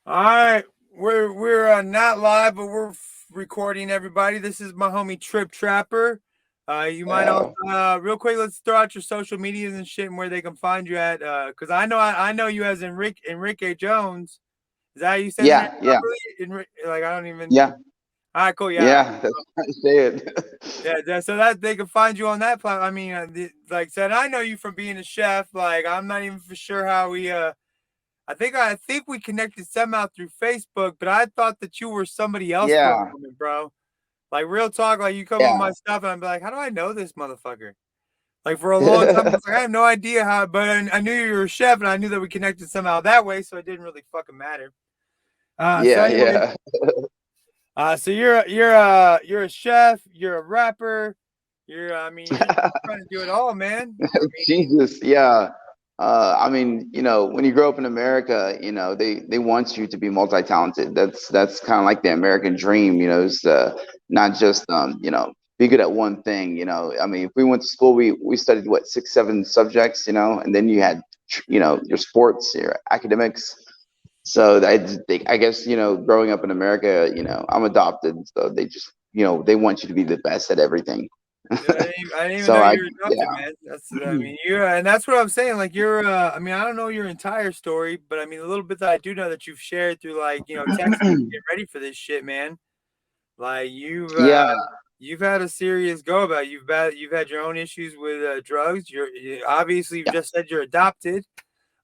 All right, we're not live, but we're recording. Everybody, this is my homie Trip Trapper. You might also Yeah, real quick. Let's throw out your social medias and shit and where they can find you at. Because I know you as Enrique Jones. Is that how you say the name yeah, yeah, properly? Like I don't even. yeah, All right, cool. Yeah, yeah. That's how I say it. so that they can find you on that platform. I mean, like I said, I know you from being a chef. Like I'm not even for sure how we I think we connected somehow through Facebook, but I thought that you were somebody else for a Yeah, moment, bro. Like real talk, like you come on yeah. my stuff and I'm like, how do I know this motherfucker? Like for a long time, I was like, I have no idea how, but I knew you were a chef and I knew that we connected somehow that way, so it didn't really fucking matter. So Yeah, anyway, yeah. so you're a chef, you're a rapper, I mean, you're trying to do it all, man. I mean, Jesus, yeah. I mean, when you grow up in America, they want you to be multi-talented. That's kind of like the American dream, is not just be good at one thing. I mean, if we went to school, we studied what, six, seven subjects, and then you had your sports, your academics. So I guess growing up in America, I'm adopted, so they just they want you to be the best at everything. dude, I didn't even So know I you were adopted, yeah. man. I mean, and that's what I'm saying. Like, I mean, I don't know your entire story, but I mean, a little bit that I do know that you've shared through, like, texting me to get ready for this shit, man. Like, Yeah, you've had a serious go about it. You've had your own issues with drugs. Obviously you've yeah, just said you're adopted.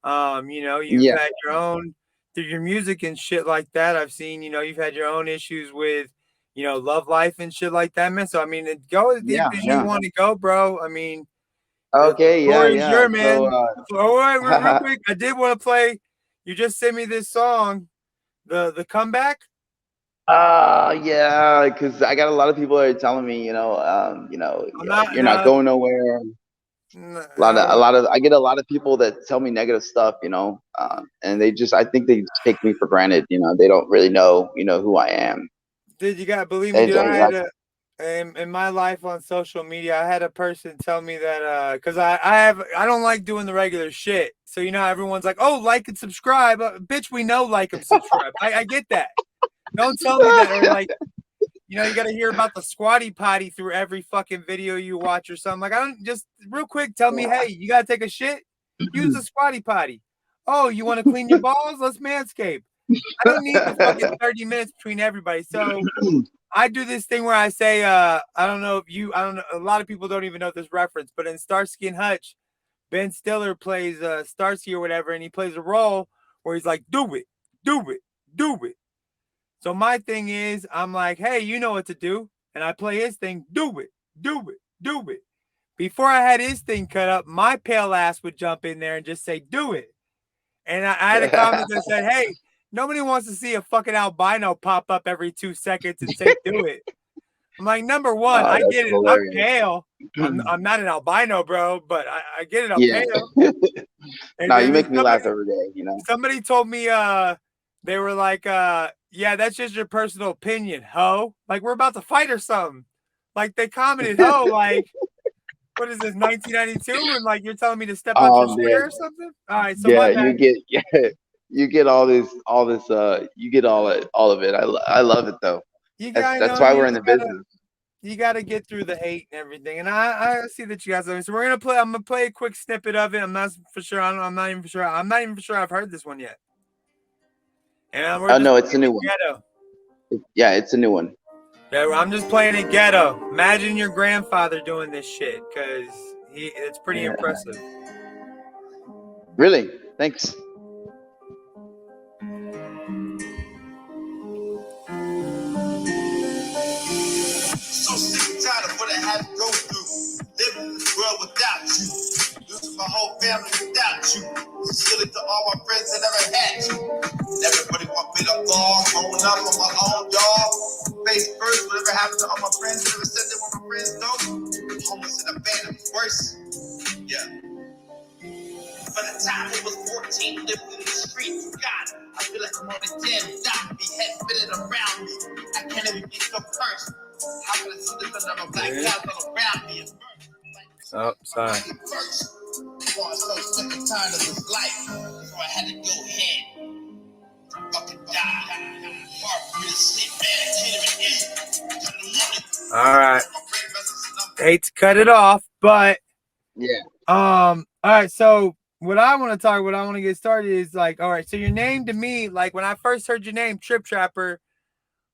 You've yeah, had your own through your music and shit like that. I've seen, you've had your own issues with, love life and shit like that, man. So I mean, go as deep yeah, as you yeah. want to go, bro. I mean, the Okay, yeah, floor is yeah. your So, man. Oh, wait, real quick, I did want to play. You just sent me this song, the comeback. yeah, because I got a lot of people that are telling me, I'm not you're not no, going nowhere. I get a lot of people that tell me negative stuff, and I think they just take me for granted. They don't really know, who I am. Dude, you gotta believe me, They dude. don't, I had a in my life on social media, I had a person tell me that because I don't like doing the regular shit. So everyone's like, oh, like and subscribe, bitch. We know like and subscribe. I get that. Don't tell me that or like you got to hear about the squatty potty through every fucking video you watch or something. Like I don't just real quick tell me, hey, you gotta take a shit. Use the squatty potty. Oh, you want to clean your balls? Let's manscape. I don't need the fucking 30 minutes between everybody. So I do this thing where I say, I don't know, a lot of people don't even know this reference, but in Starsky and Hutch, Ben Stiller plays Starsky or whatever, and he plays a role where he's like, do it, do it, do it. So my thing is, I'm like, hey, you know what to do. And I play his thing, do it, do it, do it. Before I had his thing cut up, my pale ass would jump in there and just say, do it. And I had a comment that said, hey, nobody wants to see a fucking albino pop up every 2 seconds and say, do it. I'm like, number one, oh, I that's get it. I'm hilarious. pale. I'm not an albino, bro, but I get it. I'm Yeah. pale. And No, you then make me laugh every day. somebody told me they were like yeah, that's just your personal opinion, ho. Like we're about to fight or something. Like they commented, ho, like what is this 1992 and like you're telling me to step out your Oh square man. or something? All right, so my Yeah, bad. you get all this you get all of it. I love it though. You That's guys that's know why we're in the business. you gotta get through the hate and everything. And I see that you guys love me. So I'm gonna play a quick snippet of it. I'm not for sure. I'm not even for sure. I'm not even for sure I've heard this one yet. And we're Oh just no, it's a playing new it one. ghetto. Yeah, it's a new one. Yeah, I'm just playing it ghetto. Imagine your grandfather doing this shit, cause it's pretty Yeah. impressive. Really? Thanks. So sick and tired of what I had to go through. Living in this world without you. Losing my whole family without you. Silly to all my friends that never had you. And everybody want me to fall. Growing up on my own, y'all. Face first, whatever happened to all my friends. Never said they were my friends, though. Homeless in a band, it's worse. Yeah. By the time I was 14, living in the streets, God, I feel like I'm on a damn zombie, head fitted around me. I can't even get so cursed. How can I see the sun of a black cloud all around me? Oh, sorry. First, I was so sick and tired of this life, so I had to go ahead, fucking die. All right. Hate to cut it off, but Yeah, all right. So what I want to get started is like, all right. So your name to me, like when I first heard your name, Trip Trapper,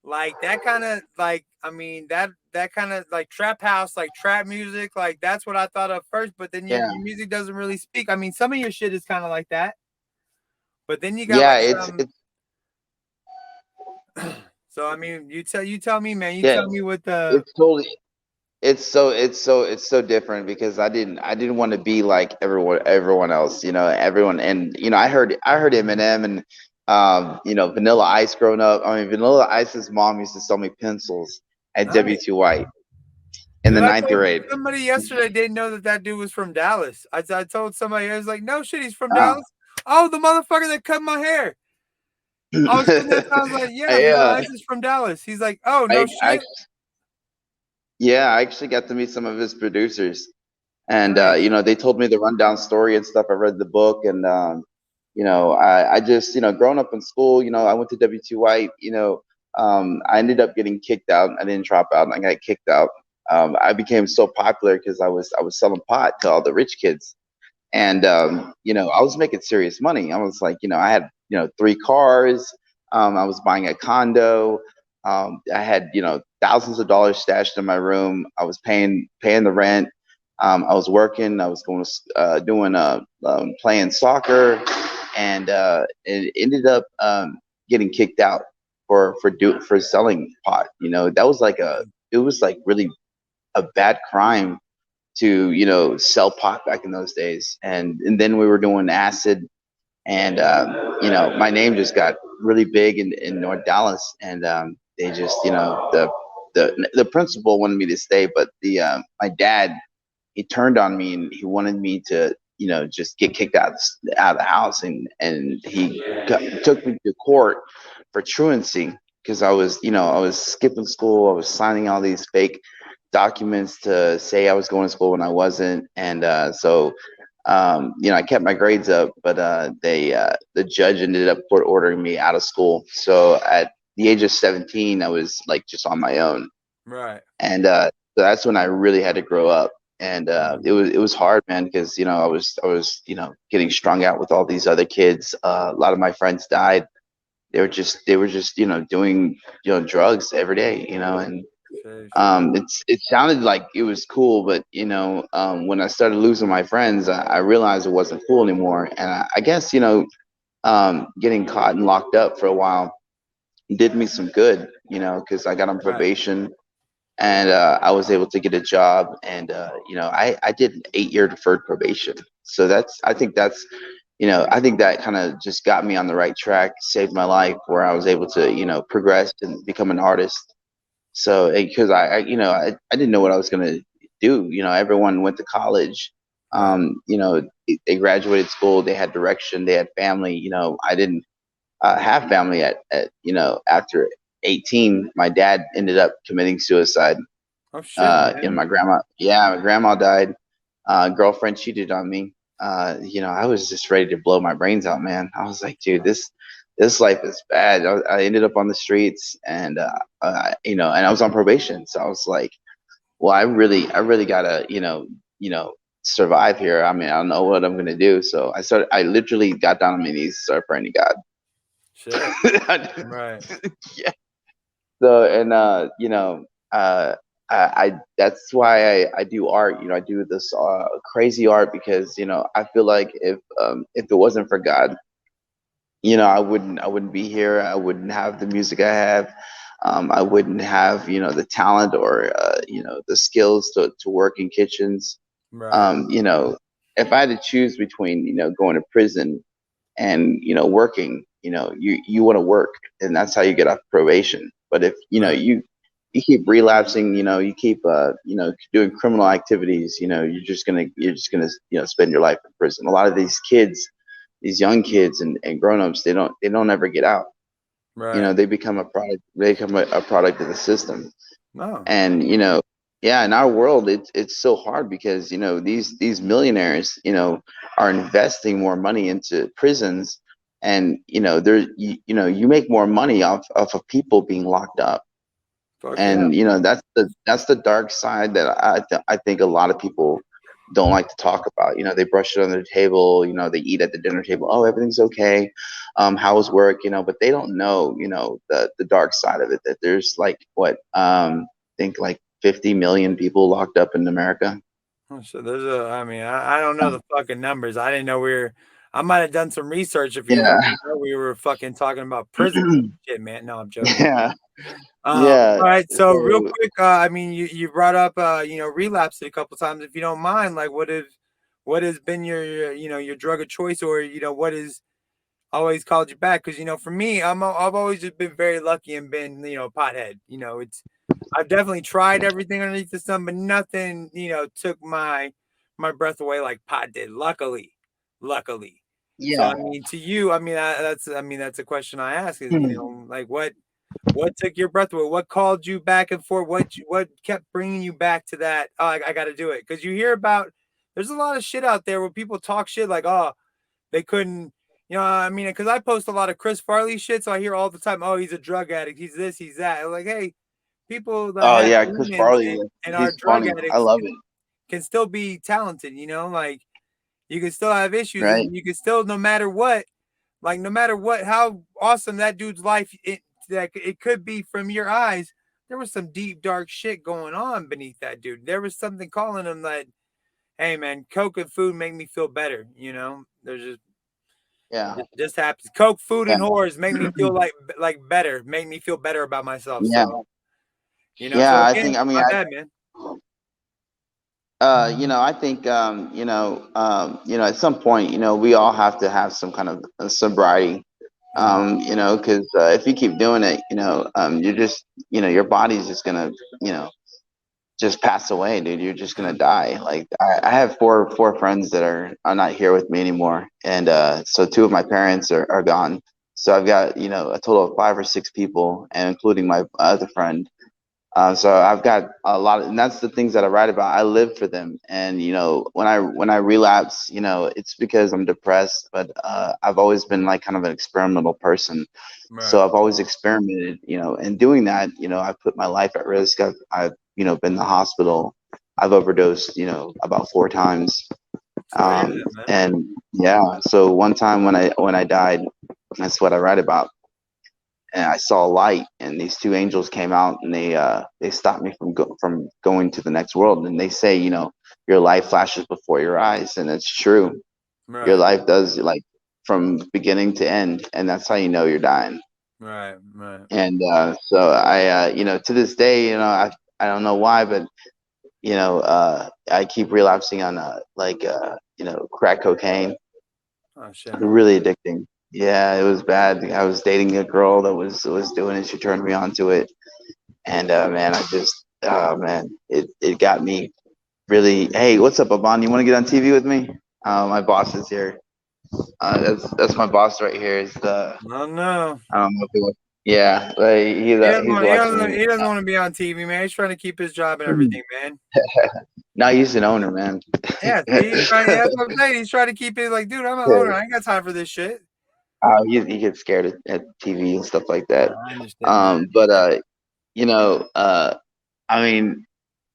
like that kind of like, I mean that kind of like trap house, like trap music, like that's what I thought of first. But then yeah, your music doesn't really speak. I mean, some of your shit is kind of like that, but then you got yeah. like It's some. it's So I mean, you tell me, man. You yeah. tell me what the It's totally. It's so different because I didn't want to be like everyone else, everyone. And I heard Eminem and Vanilla Ice growing up. I mean, Vanilla Ice's mom used to sell me pencils at nice. W2 White in Because the I ninth told grade. somebody yesterday didn't know that that dude was from Dallas. I told somebody I was like, no shit, he's from Uh, Dallas. Oh, the motherfucker that cut my hair. I was sitting there, I was like, yeah, I, Vanilla Ice is from Dallas. He's like, oh no I shit, yeah, I actually got to meet some of his producers. And nice, they told me the rundown story and stuff. I read the book, and I just, growing up in school, I went to W2 White. I ended up getting kicked out. I didn't drop out, and I got kicked out. I became so popular because I was selling pot to all the rich kids, and I was making serious money. I was like, I had 3 cars. I was buying a condo. I had thousands of dollars stashed in my room. I was paying the rent. I was working. I was going to doing playing soccer, and it ended up getting kicked out for selling pot. That was like it was like really a bad crime to sell pot back in those days. And then we were doing acid, and my name just got really big in North Dallas, and they just the principal wanted me to stay, but the my dad, he turned on me and he wanted me to just get kicked out of the house, and he took me to court for truancy because I was skipping school. I was signing all these fake documents to say I was going to school when I wasn't, and I kept my grades up, but the judge ended up court ordering me out of school. So at the age of 17, I was like just on my own, right, and so that's when I really had to grow up. And it was hard, man, because I was getting strung out with all these other kids. A lot of my friends died. They were just doing drugs every day, and sheesh. it sounded like it was cool, but when I started losing my friends, I realized it wasn't cool anymore. And I guess getting caught and locked up for a while did me some good, because I got on Right, probation, and I was able to get a job, and I did an 8-year deferred probation. So I think that kind of just got me on the right track, saved my life, where I was able to progress and become an artist. So because I didn't know what I was gonna do. Everyone went to college. right, They graduated school. They had direction. They had family. I didn't have family after 18. My dad ended up committing suicide. oh shit, man, My grandma died. Girlfriend cheated on me. I was just ready to blow my brains out, man. I was like, dude, this life is bad. I ended up on the streets, and and I was on probation. So I was like, well, I really gotta, survive here. I mean, I don't know what I'm gonna do. So I literally got down on my knees, started praying to shit, God. right, Yeah. So, and uh, I that's why I do art. I do this crazy art because I feel like if it wasn't for God, I wouldn't be here. I wouldn't have the music I have. I wouldn't have the talent or the skills to work in kitchens. right, Um, you know, if I had to choose between going to prison and working, you want to work, and that's how you get off probation. But if right, you keep relapsing, you keep doing criminal activities, you're just gonna spend your life in prison. A lot of these kids, these young kids and grown-ups, they don't ever get out. right. They become a product of the system. No, And yeah, in our world, it's so hard because these millionaires are investing more money into prisons, and you make more money off of people being locked up. Fuck yeah. And that's the dark side that I think a lot of people don't like to talk about. They brush it under the table. They eat at the dinner table. Oh, everything's okay. How was work? But they don't know the dark side of it. That there's like what I think like 50 million people locked up in America. Oh, so there's I mean, I don't know the fucking numbers. I didn't know we were. I might have done some research if you Yeah. didn't know we were fucking talking about prison shit, man. No, I'm joking. Yeah. Yeah. All right. So real So quick, I mean, you brought up, relapsed a couple times. If you don't mind, like, what has been your drug of choice, or what has always called you back? Because for me, I've always just been very lucky and been a pothead. It's I've definitely tried everything underneath the sun, but nothing took my breath away like pot did. Luckily. So yeah. I mean, to you, I mean, that's a question I ask is like what took your breath away? What called you back and forth? What kept bringing you back to that? Oh, I got to do it because you hear about. There's a lot of shit out there where people talk shit like, oh, they couldn't. I mean, because I post a lot of Chris Farley shit, so I hear all the time, oh, he's a drug addict, he's this, he's that. I'm like, hey, people that Oh have yeah, Chris demons Farley. and are He's drug funny. I addicts love it. can still be talented. Like you can still have issues, Right. and you can still, no matter what, like no matter what, how awesome that dude's life that it could be from your eyes, there was some deep dark shit going on beneath that dude. There was something calling him that, hey man, Coke and food make me feel better. There's Yeah. just happens. Coke, food, Yeah. and whores make me feel like better, make me feel better about myself. Yeah. So so Yeah. I again, think. I mean. my bad, man. I think, at some point, we all have to have some kind of sobriety. Mm, Because if you keep doing it, you're just, your body's just gonna, you know, just pass away, dude. You're just gonna die. Like I have four friends that are not here with me anymore, and so two of my parents are gone. So I've got, a total of five or six people, and including my other friend. So I've got a lot of, and that's the things that I write about. I live for them, and when I relapse, it's because I'm depressed. But I've always been like kind of an experimental person, so right, I've always experimented, and doing that, I've put my life at risk. I've been in the hospital. I've overdosed, about four times, so I hear that, man. and yeah. So one time when I died, that's what I write about, and I saw a light, and these two angels came out, and they stopped me from going to the next world. And they say, your life flashes before your eyes, and it's true. Your Right, life does, like, from beginning to end, and that's how you know you're dying. right. And so I, to this day, I don't know why, but I keep relapsing on crack cocaine. Oh shit, man. Really addicting. Yeah, it was bad. I was dating a girl that was doing it. She turned me on to it, and man, oh man, it got me really. Hey, what's up, Aban? You want to get on TV with me? My boss is here. That's my boss right here. Is the No, no. I don't know if he wants. Yeah, like he's watching me. He doesn't want to be on TV, man. He's trying to keep his job and Hmm. everything, man. No, he's an owner, man. Yeah, see, he's trying. That's what I'm saying. He's trying to keep it like, dude, I'm an owner. I ain't got time for this shit. He gets scared at TV and stuff like that. I understand that. But you know, I mean,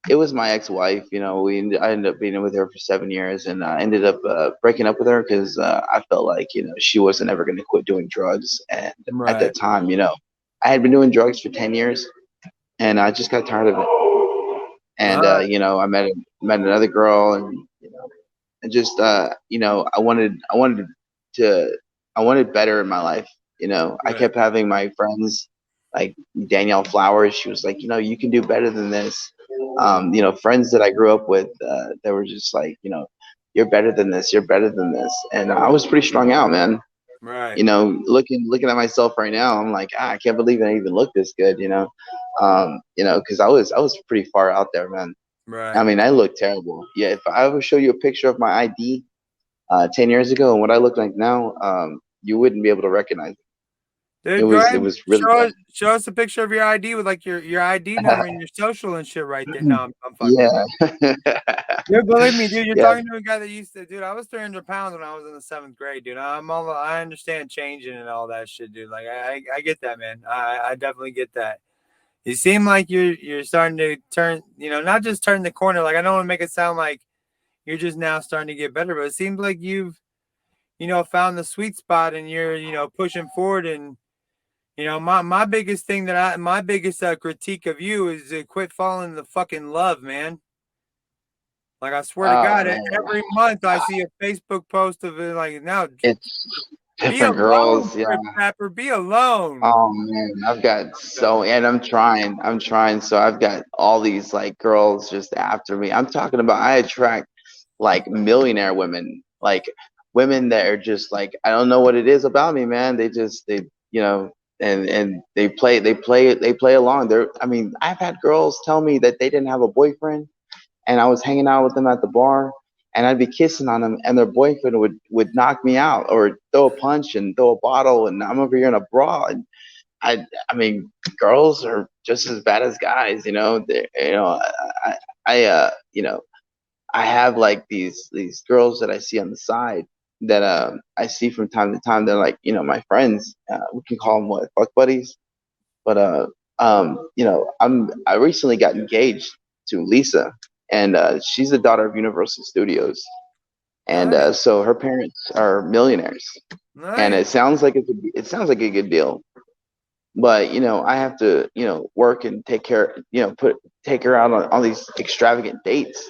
it was my ex-wife. I ended up being with her for 7 years, and I ended up breaking up with her because I felt like she wasn't ever going to quit doing drugs. And at Right, that time, I had been doing drugs for 10 years, and I just got tired of it. And right, I met another girl, and just to I wanted better in my life. I right, kept having my friends like Danielle Flowers. She was like, you can do better than this. Friends that I grew up with, that were just like, you're better than this. You're better than this. And I was pretty strung out, man. right, Looking at myself right now, I'm like, I can't believe I even look this good. Because I was pretty far out there, man. I right. mean, I look terrible. Yeah, if I ever show you a picture of my ID 10 years ago and what I look like now, you wouldn't be able to recognize it. It Dude, go was ahead it and was really show us a picture of your ID with like your ID number bad. and your social and shit right there. No, I'm fucking with Yeah. you. Dude, believe me, dude, you're Yeah. talking to a guy that used to, dude. I was 300 pounds when I was in the seventh grade, dude. I understand changing and all that shit, dude. Like, I get that, man. I definitely get that. You seem like you're starting to turn, not just turn the corner. Like, I don't want to make it sound like you're just now starting to get better, but it seems like you've, found the sweet spot and you're, pushing forward. And my biggest thing my biggest critique of you is to quit falling in the fucking love, man. Like, I swear to Oh God, man. every month I see a Facebook post of it. Like, now, It's be different alone, girls. Yeah. Trip Trapper. Be alone. Oh man, I've got so, and I'm trying. So I've got all these like girls just after me. I'm talking about I attract like millionaire women, like women that are just like, I don't know what it is about me, man. They you know, and they play along. I mean, I've had girls tell me that they didn't have a boyfriend, and I was hanging out with them at the bar, and I'd be kissing on them, and their boyfriend would knock me out or throw a punch and throw a bottle, and I'm over here in a bra. And I mean, girls are just as bad as guys, you know. I, you know, I have like these girls that I see on the side that I see from time to time. They're like, my friends. We can call them what, fuck buddies. But I recently got engaged to Lisa, and she's the daughter of Universal Studios, and Nice, so her parents are millionaires, and nice. it sounds like a good deal. But I have to work and take care, take her out on all these extravagant dates,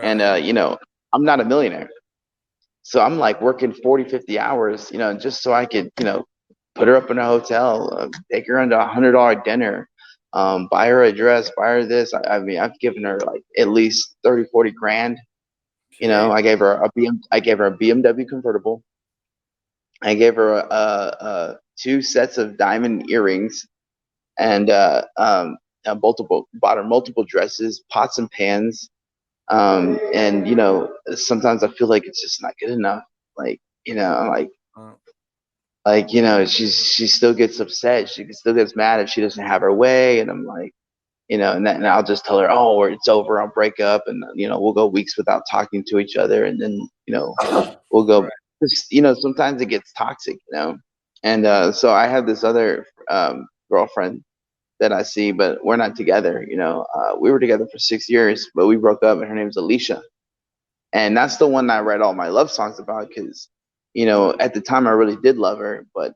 and Right. I'm not a millionaire, so I'm like working 40, 50 hours, just so I could, put her up in a hotel, take her on to $100 dinner, buy her a dress, buy her this. I mean, I've given her like at least 30, 40 grand. Jeez. I gave her a BMW convertible. I gave her two sets of diamond earrings, and bought her multiple dresses, pots and pans. And sometimes I feel like it's just not good enough. Like, Uh, she still gets upset. She still gets mad if she doesn't have her way. And I'm like, and I'll just tell her, oh, it's over. I'll break up, and we'll go weeks without talking to each other, and then we'll go. right. Just, sometimes it gets toxic, and so I have this other girlfriend that I see, but we're not together. We were together for 6 years, but we broke up, and her name's Alicia, and that's the one I write all my love songs about because, at the time I really did love her, but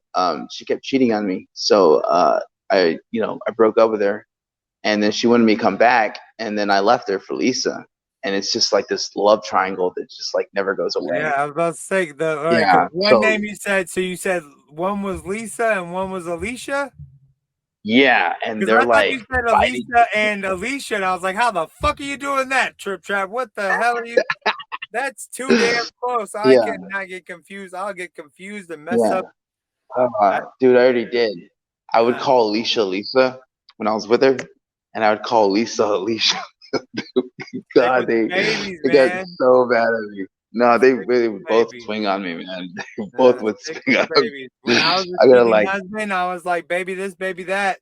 she kept cheating on me, so I broke up with her, and then she wanted me to come back, and then I left her for Lisa, and it's just like this love triangle that just like never goes Yeah, away. I was about to say all right, because Yeah, one so name you said, so you said one was Lisa and one was Alicia? yeah, and Because they're I thought like you said fighting. Alicia and Alicia, and I was like, how the fuck are you doing that, Trip Trap? What the hell are you? That's too damn close. I Yeah, cannot get confused. I'll get confused and mess yeah. up. Dude, I already did. I would Uh, call Alicia Lisa when I was with her, and I would call Lisa Alicia. Stick God, with the babies, they got man. so bad at me. No, they Stick with really the would both babies. swing on me, man. They both would Stick swing with the on me. babies. When I was a I gotta cheating like, husband, I was like, baby this, baby that.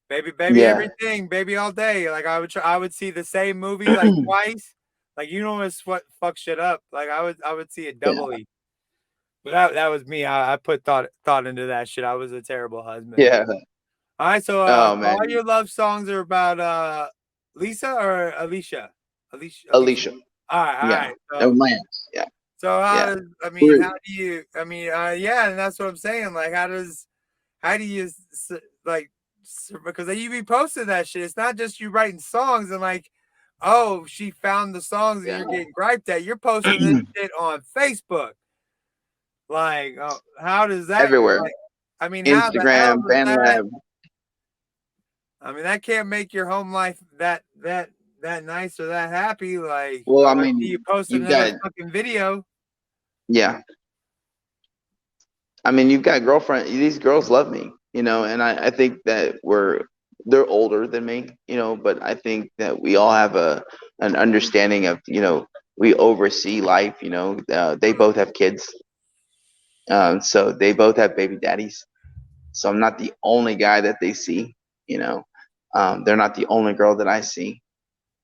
Baby, yeah, everything, baby, all day. Like I would see the same movie like twice. Like you know what fuck shit up. Like I would see it yeah, doubly. But that was me. I put thought into that shit. I was a terrible husband. yeah. All right, Oh so all man, your love songs are about Lisa or Alicia? Alicia. Alicia. All Yeah, right. and Lance. Yeah, So how yeah. does We're how do you yeah, and that's what I'm saying. Like how do you like because you be posting that shit. It's not just you writing songs and like, oh, she found the songs and yeah. you're getting griped at. You're posting this shit on Facebook. Like, how does that Everywhere. like? How the hell Instagram, does that? BandLab. That can't make your home life that nice or that happy. Like, Well, oh, I I see you mean, posted you've another got, fucking video. yeah. I mean, you've got girlfriend. These girls love me, and I think that they're older than me, but I think that we all have an understanding of, we oversee life, they Hmm. both have kids, so they both have baby daddies, So I'm not the only guy that they see. You know, they're not the only girl that I see.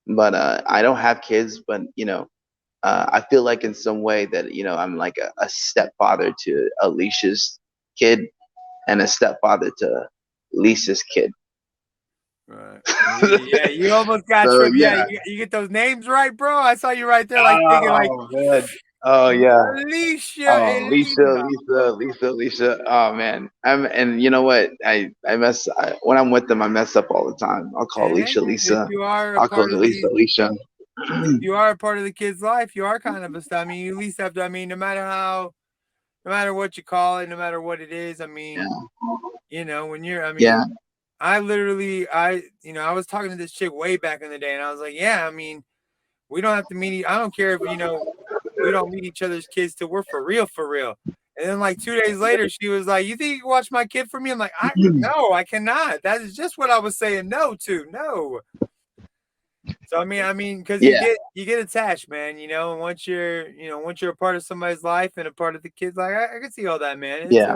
But I don't have kids, but I feel like in some way that I'm like a stepfather to Alicia's kid and a stepfather to Lisa's kid. Right. Yeah, you almost got So trivia. Yeah, yeah. you get those names right, bro. I saw you right there, like thinking, like Oh man. Oh yeah. Alicia Oh, and Lisa, Lena. Lisa. Oh man. And you know what? When I'm with them, I mess up all the time. I'll call And Alicia if Lisa. you are a I'll call part of Lisa the, Alicia. if you are a part of the kid's life, you are kind of a star. I mean, you at least have to. I mean, no matter what you call it, no matter what it is. I Yeah. mean, when you're. I Yeah. mean, I was talking to this chick way back in the day, and I was like, yeah, I mean, we don't have to meet. I don't care if we don't meet each other's kids till we're for real, for real. And then like 2 days later, she was like, "You think you can watch my kid for me?" I'm like, "I no, I cannot. That is just what I was saying no to. No." So because Yeah. you get attached, man. And once you're a part of somebody's life and a part of the kid's life, I can see all that, man. Yeah.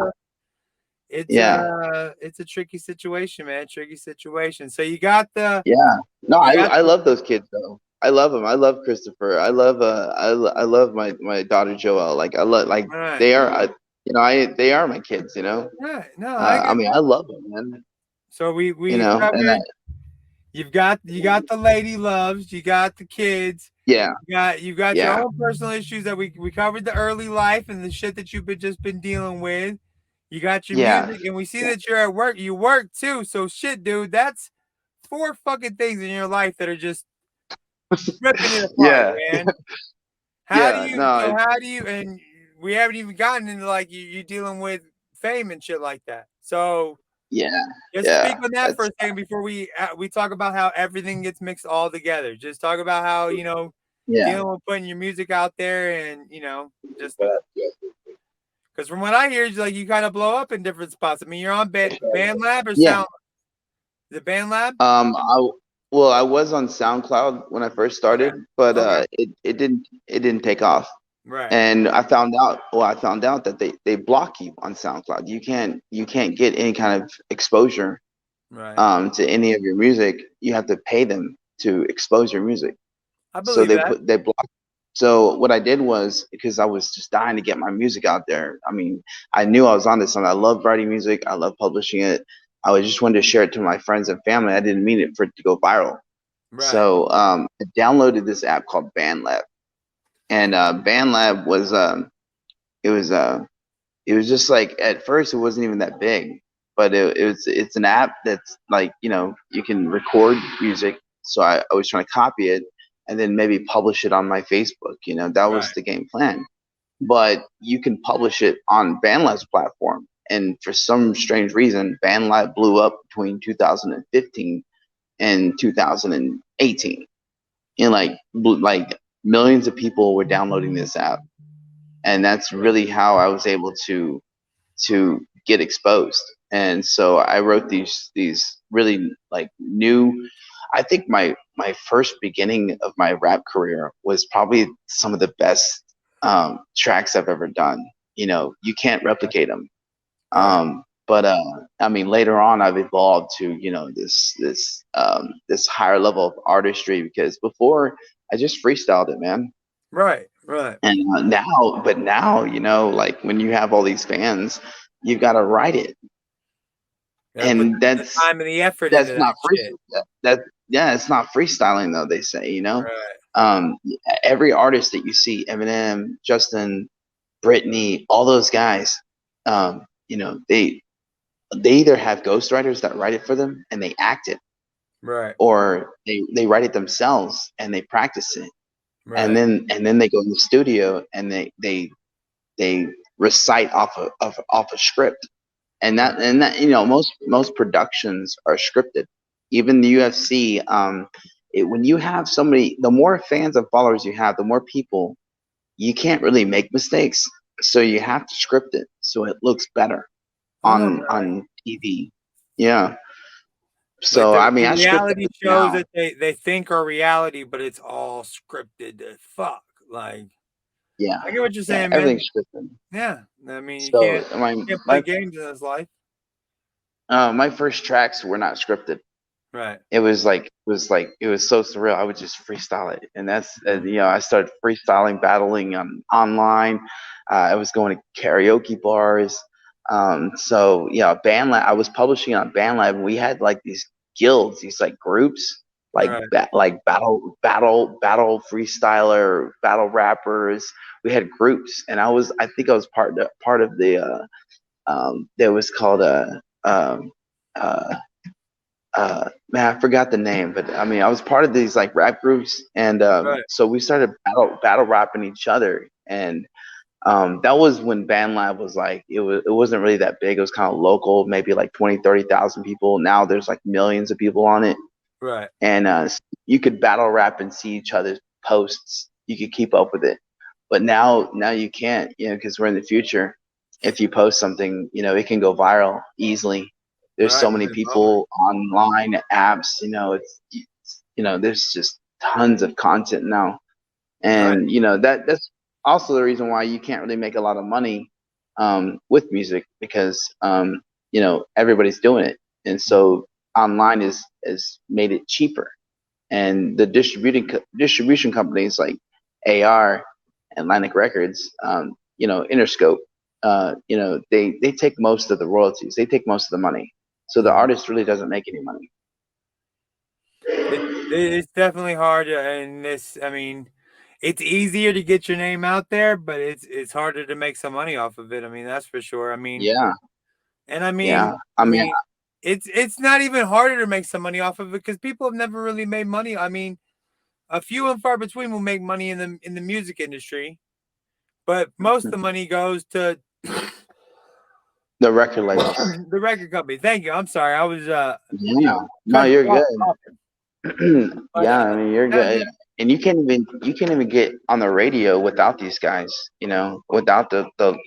Yeah. It's a tricky situation, man. Tricky situation. So you got the Yeah. No, you got I the love those kids though. I love them. I love Christopher. I love I love my daughter Joelle. Like I love like all right. they are I they are my kids. Yeah, no, I I get mean that. I love them, man. So You we've know, and covered. You got the lady loves. You got the kids. yeah, You got your yeah, own personal issues that we covered the early life and the shit that you've just been dealing with. You got your yeah, music, and we see yeah, that you're at work. You work too, so shit, dude. That's four fucking things in your life that are just ripping it apart, yeah, man. yeah. No, How do you? And we haven't even gotten into like you dealing with fame and shit like that. So yeah, just yeah. speak on that for That's a second before we talk about how everything gets mixed all together. Just talk about how yeah. dealing with putting your music out there and just because from what I hear, it's like you kind of blow up in different spots. I mean, you're on Band Lab or Yeah. Sound. Is it Band Lab? I was on SoundCloud when I first Okay. started, but Okay. it didn't take off. Right. And I found out that they block you on SoundCloud. You can't get any kind of exposure Right. to any of your music. You have to pay them to expose your music. I So believe that. they blocked. So what I did was, because I was just dying to get my music out there. I mean, I knew I was on this, and I love writing music. I love publishing it. I was just wanted to share it to my friends and family. I didn't mean it for it to go viral. Right. So I downloaded this app called BandLab, and BandLab it was it was just like, at first it wasn't even that big, but it's an app that's like, you can record music. So I was trying to copy it and then maybe publish it on my Facebook. That was Right. the game plan. But you can publish it on BandLab's platform. And for some strange reason, BandLab blew up between 2015 and 2018. And like millions of people were downloading this app. And that's really how I was able to get exposed. And so I wrote these really like new. I think my first beginning of my rap career was probably some of the best tracks I've ever done. You can't replicate them. Right. But I mean, later on, I've evolved to this higher level of artistry, because before I just freestyled it, man. Right. Right. And now, like when you have all these fans, you've got to write it, Gotta put and the time and the effort into that's that not shit. yeah, it's not freestyling though. They say, Right. um, every artist that you see, Eminem, Justin, Britney, all those guys, they either have ghostwriters that write it for them and they act it, Right. or they write it themselves and they practice it, and Right. then they go in the studio and they recite off a script. And that most productions are scripted. Even the UFC, when you have somebody, the more fans and followers you have, the more people, you can't really make mistakes. So you have to script it so it looks better I know, right? on TV. Yeah. Like So the I mean, the I script reality everything shows now. that they think are reality, but it's all scripted as fuck. Like Yeah. I get what you're Yeah. saying, man. Everything's scripted. Yeah. I mean, So you can't play my games in this life. My first tracks were not scripted. Right. It was so surreal. I would just freestyle it, and that's Mm. I started freestyling, battling online. I was going to karaoke bars. So yeah, BandLab. I was publishing on BandLab, and we had like these guilds, these like groups, Right. like battle freestyler, battle rappers. We had groups, and I think I was part of the that was called a uh, man, I forgot the name, but I mean, I was part of these like rap groups, and Right. so we started battle rapping each other, and that was when BandLab was like it wasn't really that big. It was kind of local, maybe like 20, 30,000 people. Now there's like millions of people on it, Right. and you could battle rap and see each other's posts. You could keep up with it, but now you can't, because we're in the future. If you post something, it can go viral easily. There's Right. so many It's a bummer. people online, apps. There's just tons of content now, Right. and that's also the reason why you can't really make a lot of money with music because everybody's doing it, and so online is made it cheaper, and the distribution companies like AR, Atlantic Records, Interscope, they take most of the royalties, they take most of the money, so the Mhm. artist really doesn't make any money. It's definitely hard, and this. I mean, it's easier to get your name out there, but it's harder to make some money off of it. I mean, that's for sure. I mean, Yeah, and I yeah. mean, I I mean, mean, it's not even harder to make some money off of it because people have never really made money. I mean, a few and far between will make money in the music industry, but most of the money goes to the record labels. the record company. Thank you. I'm sorry. I was Yeah, no, country you're off good. talking, but Yeah, I mean you're no, dude, good. And you can't even get on the radio without these guys, without the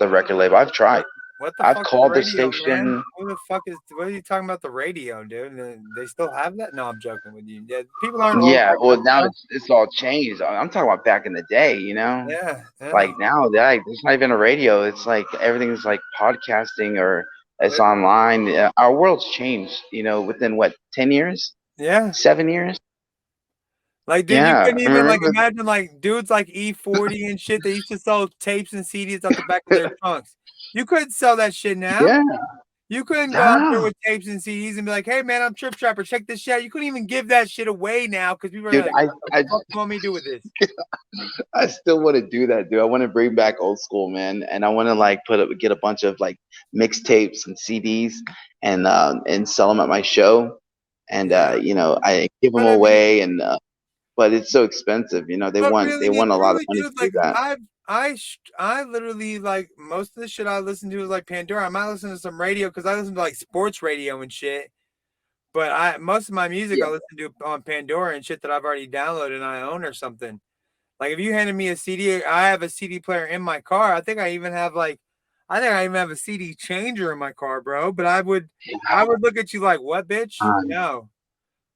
record label. I've tried. what the I've fuck's the called the radio, man? station. Who the fuck is? What are you talking about the radio, dude? They still have that? No, I'm joking with you. Yeah, people aren't old Yeah, like well us, now bro. it's all changed. I'm talking about back in the day. Yeah, yeah, Like now that it's not even a radio. It's like everything's like podcasting or it's literally. online. Our world's changed, within what, 10 years? Yeah. 7 years? Like, dude, you Yeah, couldn't I even like remember. imagine like dudes like E40 and shit. They used to sell tapes and CDs out the back of their trunks. You couldn't sell that shit now. Yeah. You couldn't go out there No, with tapes and CDs and be like, "Hey, man, I'm Trip Trapper. Check this shit out." You couldn't even give that shit away now because people are dude, like, I "What the I fuck do you want me to do with this?" I still want to do that, dude. I want to bring back old school, man, and I want to like get a bunch of like mixtapes and CDs and sell them at my show, and Yeah, I give them but I mean, away, and but it's so expensive. They but want really and a lot of truly, money to dude, do like that. I literally like most of the shit I listen to is like Pandora. I might listen to some radio because I listen to like sports radio and shit. But I most of my music Yeah, I listen to on Pandora and shit that I've already downloaded and I own or something. Like if you handed me a CD, I have a CD player in my car. I think I even have a CD changer in my car, bro. But I would look at you like, what, bitch? um, No.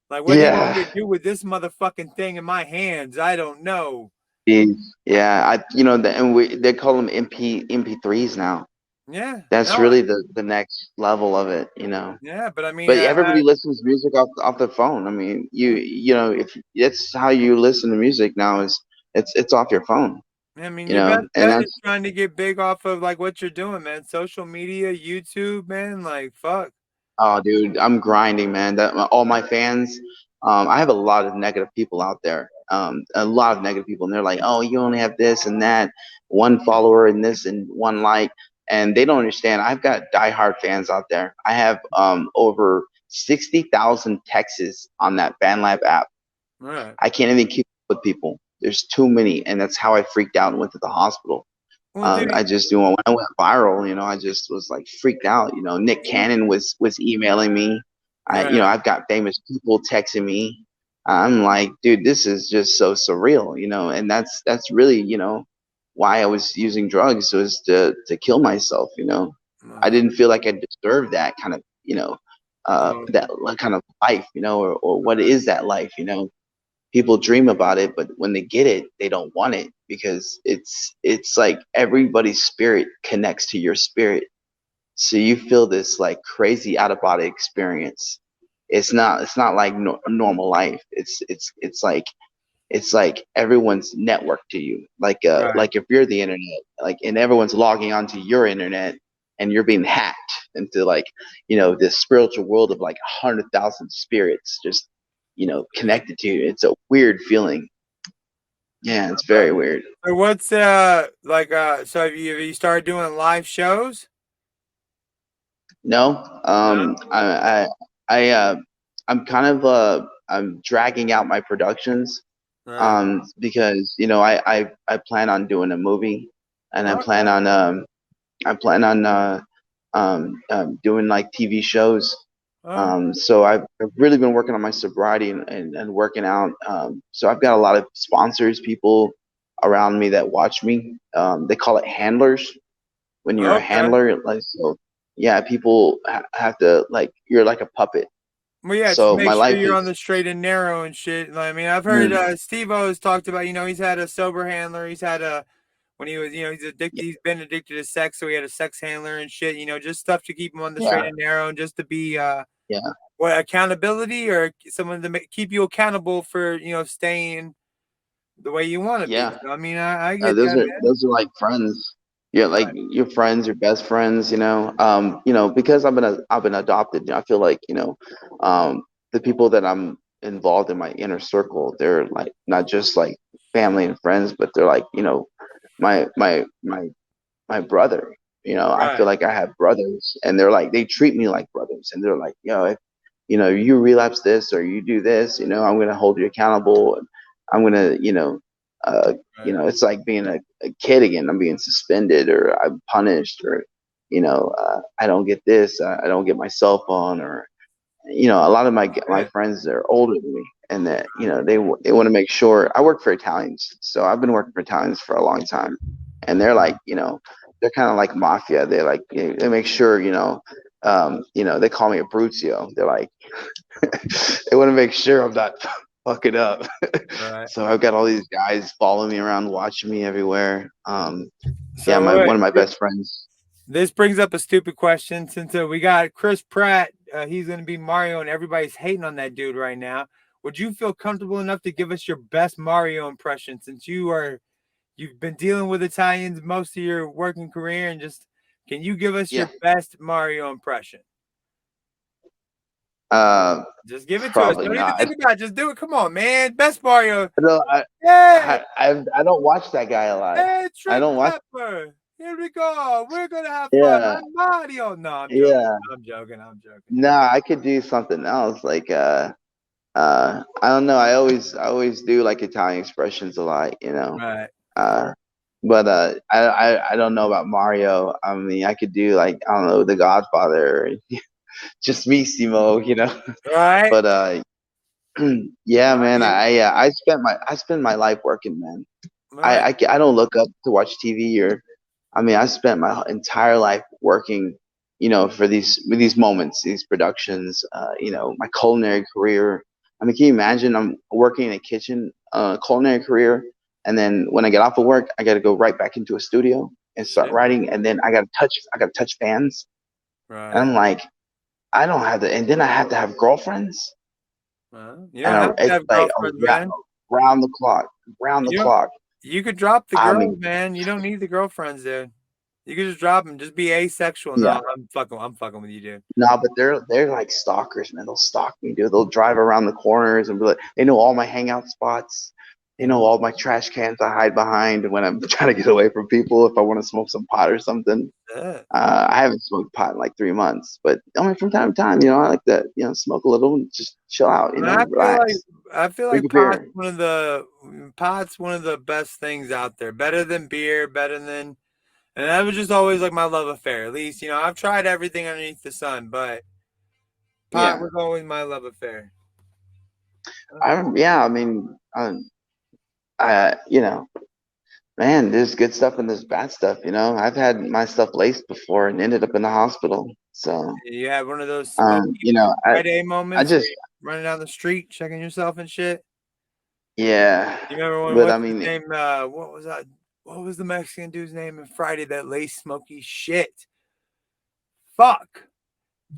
Like, what do you want me yeah, to do with this motherfucking thing in my hands? I don't know. Jeez. Yeah. And they call them MP3s now. Yeah, That's no, really the next level of it. yeah, but I mean, But everybody listens to music off their phone. I mean, if it's how you listen to music now is it's off your phone, I mean, your best and bet is that's trying to get big off of like what you're doing, man. Social media, YouTube, man. Like, fuck. oh, dude, I'm grinding, man. That all my fans, I have a lot of negative people out there, a lot of negative people, and they're like, oh, you only have this and that, one follower and this and one like, and they don't understand. I've got diehard fans out there. I have over 60,000 texts on that BandLab app. All right. I can't even keep up with people. There's too many, and that's how I freaked out and went to the hospital. Well, dude, I just, when I went viral, I just was like freaked out. Nick Cannon was emailing me. right. I've got famous people texting me. I'm like, dude, this is just so surreal. And that's really, why I was using drugs was to kill myself. I Uh, didn't feel like I deserved that kind of, well, that kind of life, or what is that life. People dream about it, but when they get it, they don't want it because it's like everybody's spirit connects to your spirit. So you feel this like crazy out of body experience. It's not like normal life. It's like everyone's networked to you. Right. Like if you're the internet, like and everyone's logging onto your internet and you're being hacked into like, this spiritual world of like 100,000 spirits just, connected to you. It's a weird feeling. Yeah, it's very weird. So what's like so have you started doing live shows? No, No. I'm kind of I'm dragging out my productions Right. because I plan on doing a movie and Okay. I plan on doing like TV shows. Oh, So I've really been working on my sobriety and working out. So I've got a lot of sponsors, people around me that watch me. They call it handlers when you're a okay. handler. Like, so yeah, people have to, like, you're like a puppet. Well, yeah, to So my make sure life you're on is, the straight and narrow and shit. I mean, I've heard mm, Steve-O has talked about, he's had a sober handler. He's had a when he was, he's addicted. yeah, He's been addicted to sex, so he had a sex handler and shit. Just stuff to keep him on the straight yeah, and narrow, and just to be yeah, what accountability or someone to keep you accountable for staying the way you want to be. yeah. So I mean, I get Those that, are man. those are like friends. Yeah, like Right. your friends, your best friends. Because I've been adopted. I feel like the people that I'm involved in my inner circle, they're like not just like family and friends, but they're like my brother. I feel Right. like I have brothers, and they're like they treat me like brothers, and they're like, if you relapse this or you do this, I'm gonna hold you accountable, and I'm gonna, Right. it's like being a kid again. I'm being suspended, or I'm punished, or I don't get this, I don't get my cell phone, or a lot of my Man. friends are older than me, and that they want to make sure. I work for Italians, so I've been working for Italians for a long time, and they're like, they're kind of like mafia. They like they make sure, they call me a Bruzio. They're like they want to make sure I'm not fucking up. Right. So I've got all these guys following me around, watching me everywhere. Yeah, So my wait, one of my best friends. this brings up a stupid question since we got Chris Pratt. He's going to be Mario, and everybody's hating on that dude right now. Would you feel comfortable enough to give us your best Mario impression since you've been dealing with Italians most of your working career, and just can you give us Yeah, your best Mario impression? uh, Just give it to us. probably Don't even not. think about it. Just do it. Come on, man. Best Mario. No, Hey, I don't watch that guy a lot. hey, I Trick don't watch. Pepper. Here we go. We're gonna have fun. Yeah, I'm Mario. No, I'm joking. yeah. I'm joking. I'm joking. Nah, I could do something else. Like I don't know. I always do like Italian expressions a lot. Right. Uh, but I don't know about Mario. I mean, I could do like I don't know The Godfather, or just Missimo. Right. But yeah, Right. man. I spent my life working, man. Right. I don't look up to watch TV or I mean, I spent my entire life working, for these moments, these productions, my culinary career. I mean, can you imagine? I'm working in a kitchen, culinary career, and then when I get off of work, I got to go right back into a studio and start Shit. writing, and then I got to touch fans, and Right. I'm like, I don't have to, and then I have to have girlfriends, Well, you and don't have to it's have like girlfriends, around, man. around the clock, around the You don't. clock. You could drop the I girls, mean, man. You don't need the girlfriends, dude. You could just drop them. Just be asexual. yeah. No, I'm fucking. I'm fucking with you, dude. No, but they're like stalkers, man. They'll stalk me, dude. They'll drive around the corners and be like, they know all my hangout spots. They know Mm. all my trash cans I hide behind when I'm trying to get away from people. If I want to smoke some pot or something, Yeah. I haven't smoked pot in like 3 months. But I mean, from time to time, I like to smoke a little and just chill out, And I feel like relax, drink a pot's beer. one of the best things out there. Better than beer. Better than. And that was just always like my love affair. At least I've tried everything underneath the sun, but pot Yeah, was always my love affair. yeah. I mean, man, there's good stuff and there's bad stuff. I've had my stuff laced before and ended up in the hospital. So, You had one of those smoky Friday I moments where just, you're running down the street checking yourself and shit. yeah, You remember when but I what's his mean, name? What was that? What was the Mexican dude's name in Friday that laced smoky shit? Fuck.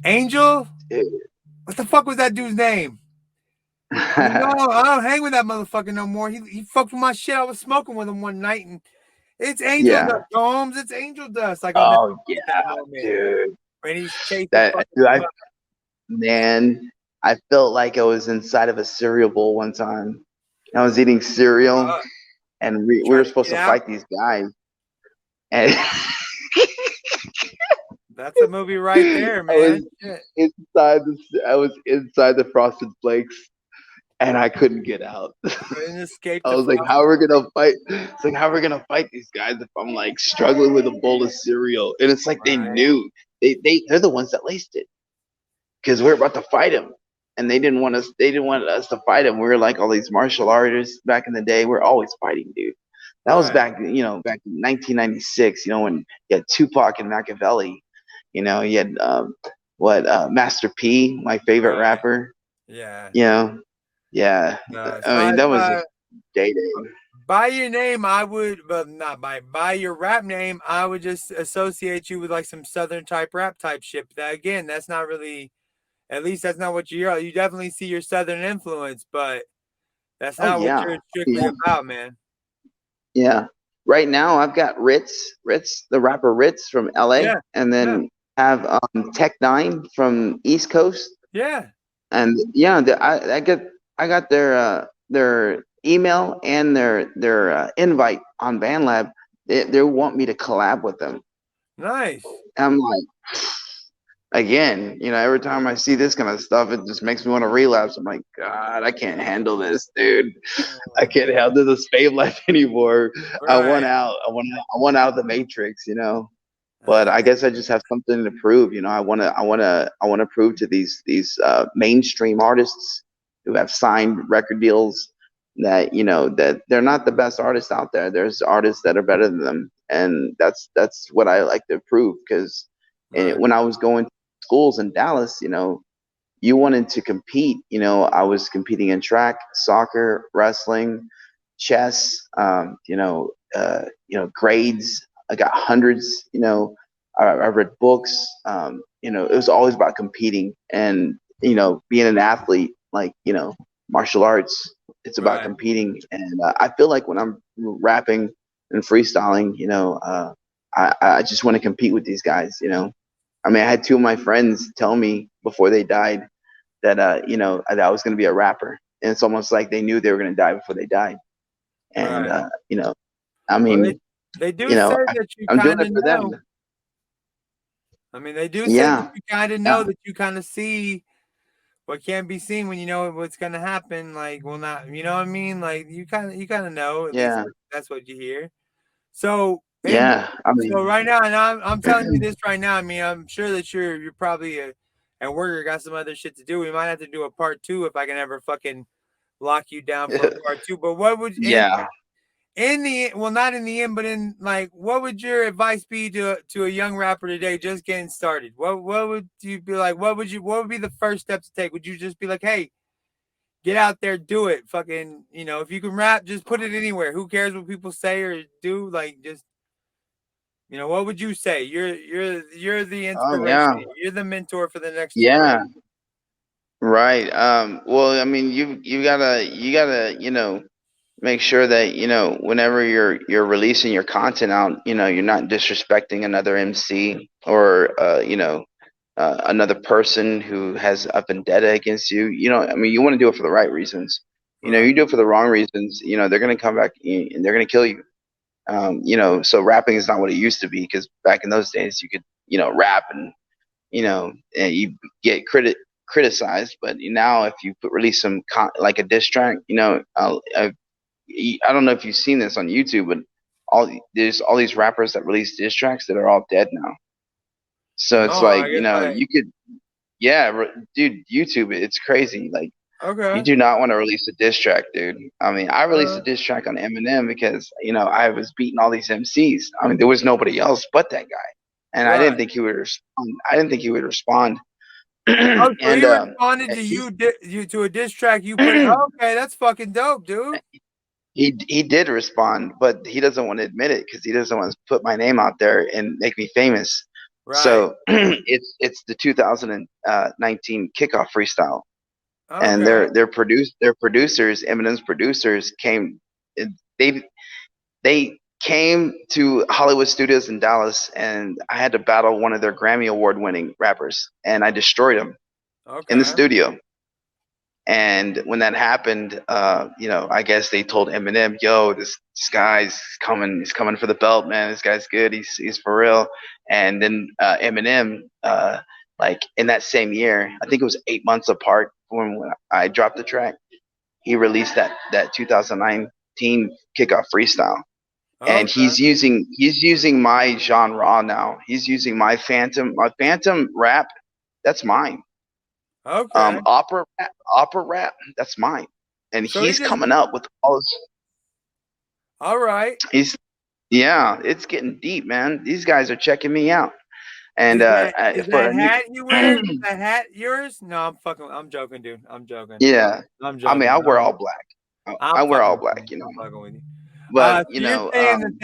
Angel? Dude. What the fuck was that dude's name? You know, I don't hang with that motherfucker no more. He fucked with my shit. I was smoking with him one night, and it's Angel Yeah. Dust, Holmes. It's Angel Dust. Like, I'll never Oh forget yeah, that moment dude. when he's chasing That fucking dude, Fluff. man, I felt like I was inside of a cereal bowl one time. I was eating cereal, Uh, and you we trying were to supposed get to out? fight these guys, and That's a movie right there, I was man. Shit. I was inside the Frosted Flakes, and I couldn't get out. Couldn't escape I the was like, how frosted. are we gonna fight? It's like, how are we gonna fight these guys if I'm like struggling with a bowl of cereal? And it's like they Right, knew they're the ones that laced it because we're about to fight him, and they didn't want us to fight him. We were like all these martial artists back in the day. We're always fighting, dude. That was right, back, back in 1996. When you had Tupac and Machiavelli. You had what Master P, my favorite right. rapper. Yeah. You know, yeah. So I I, mean, that was a uh, day day. by your name, I would, but not by your rap name, I would just associate you with like some Southern type rap type shit. But that, again, that's not really. At least that's not what you're. You definitely see your Southern influence, but that's Oh not what yeah, you're strictly yeah, about, man. yeah. Right now, I've got Ritz, the rapper Ritz from LA, Yeah, and yeah, then have Tech Nine from East Coast, yeah. and yeah, I got their email and their invite on BandLab. They want me to collab with them. Nice. I'm like, again, every time I see this kind of stuff, it just makes me want to relapse. I'm like, God, I can't handle this, dude. I can't handle this fame life anymore. I want Right. out. I want out of the matrix. But Uh, I guess I just have something to prove. I want to prove to these mainstream artists who have signed record deals that that they're not the best artists out there. There's artists that are better than them, and that's what I like to prove. Because right. when I was going to schools in Dallas, you wanted to compete. I was competing in track, soccer, wrestling, chess. Grades. I got hundreds. I read books. It was always about competing and being an athlete. Like martial arts. It's about Right. competing, and I feel like when I'm rapping and freestyling, I just want to compete with these guys. I mean, I had two of my friends tell me before they died that that I was going to be a rapper, and it's almost like they knew they were going to die before they died. And Right. I Well, mean, they do say I, that you I'm doing kind it of for them. know. I mean, they do say that Yeah, you kind of know yeah, that you kind of see what can't be seen when you know what's gonna happen. Like, well, not, you know what I mean? Like, you kind of know. At least yeah, that's what you hear. So, and yeah. I so mean, right now, and I'm telling you this right now. I mean, I'm sure that you're probably at work or got some other shit to do. We might have to do a part two if I can ever fucking lock you down for a part two. But what would yeah. in the well, not in the end, but in like, what would your advice be to a young rapper today just getting started? What would you be like? What would be the first step to take? Would you just be like, hey, get out there, do it, fucking, if you can rap, just put it anywhere. Who cares what people say or do? Like, just what would you say? You're the Oh yeah, inspiration. You're the mentor for the next yeah. generation. Right. Well, I mean, you gotta make sure that whenever you're releasing your content out, you're not disrespecting another MC or another person who has a vendetta against you. I mean, you want to do it for the right reasons. Right, You do it for the wrong reasons, they're gonna come back and they're gonna kill you. So rapping is not what it used to be because back in those days you could rap and you get criticized, but now if you release like a diss track, I don't know if you've seen this on YouTube, but there's all these rappers that release diss tracks that are all dead now. So it's no, like I guess you could, yeah, dude, YouTube, it's crazy. Like you okay. do not want to release a diss track, dude. I mean, I released uh, a diss track on Eminem because I was beating all these MCs. I mean, there was nobody else but that guy, and I didn't right. think he would respond. I didn't think he would respond. Oh, so And he responded to he you to a diss track you put it. Okay, that's fucking dope, dude. he did respond, but he doesn't want to admit it because he doesn't want to put my name out there and make me famous. Right. So it's the 2019 kickoff freestyle, and Okay. their producers, Eminem's producers, came. They they came to Hollywood Studios in Dallas, and I had to battle one of their Grammy Award winning rappers, and I destroyed him in the Okay. studio. And when that happened, I guess they told Eminem, "Yo, this guy's coming. He's coming for the belt, man. This guy's good. He's for real." And then Eminem, like in that same year, I think it was 8 months apart when I dropped the track. He released that 2019 kickoff freestyle, and Okay. he's using my genre now. He's using my phantom rap. That's mine. Okay. Opera rap, that's mine. And So he he's just. coming up with all this. All right. He's Yeah, it's getting deep, man. These guys are checking me out. And Is for that a new, hat you wearing? Is that hat yours? No, I'm fucking. I'm joking, dude. I'm joking. yeah, I'm I mean, I joking. wear all black. I I'm wear all fucking with black, you. you know. I'm fucking with you. But So you're saying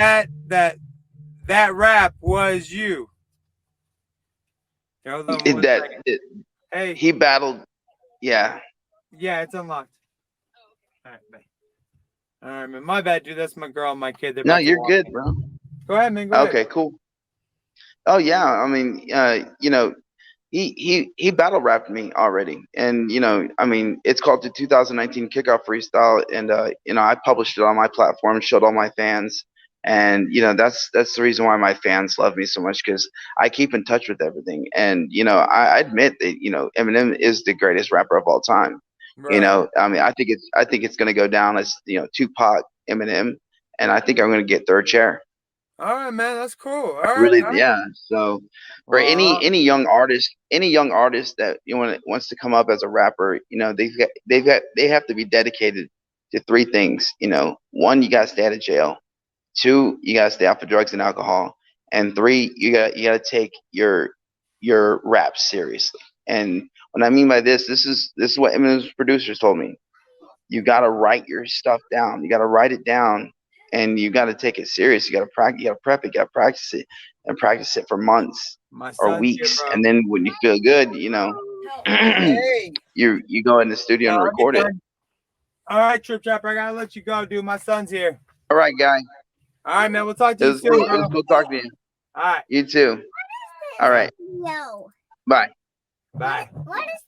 that rap was you? Hold on one that second. Hey, he battled. Yeah. yeah, it's unlocked. All right, bye. All right, man. My bad, dude. That's my girl and my kid. They're No, about to you're walk good, in. bro. Go ahead, man. Go ahead. Okay, cool. Oh yeah, I mean, he battle rapped me already, and I mean, it's called the 2019 Kickoff Freestyle, and I published it on my platform, showed all my fans, and that's the reason why my fans love me so much, because I keep in touch with everything, and I admit that Eminem is the greatest rapper of all time. Right. I mean, I think it's gonna go down as Tupac, Eminem, and I think I'm gonna get third chair. All right, man. That's cool. All right. Really, All right. yeah. So for Well, any young artist that wants to come up as a rapper, they have to be dedicated to three things. One, you gotta stay out of jail. Two, you gotta stay off of drugs and alcohol. And three, you gotta take your rap seriously. And what I mean by this is what Eminem's producers told me. You got to write your stuff down. You got to write it down, and you got to take it serious. You got to practice. You got to prep it. You got to practice it, and practice it for months my or son's here, weeks. bro. And then when you feel good, Hey. you go in the studio No, and I'll be record it. done. All right, Trip Trapper. I gotta let you go, dude. My son's here. All right, guy. All right, man. We'll talk to It you was soon, cool. It bro. was cool talking to you. All right. You too. All All right. right. Bye. Bye. What is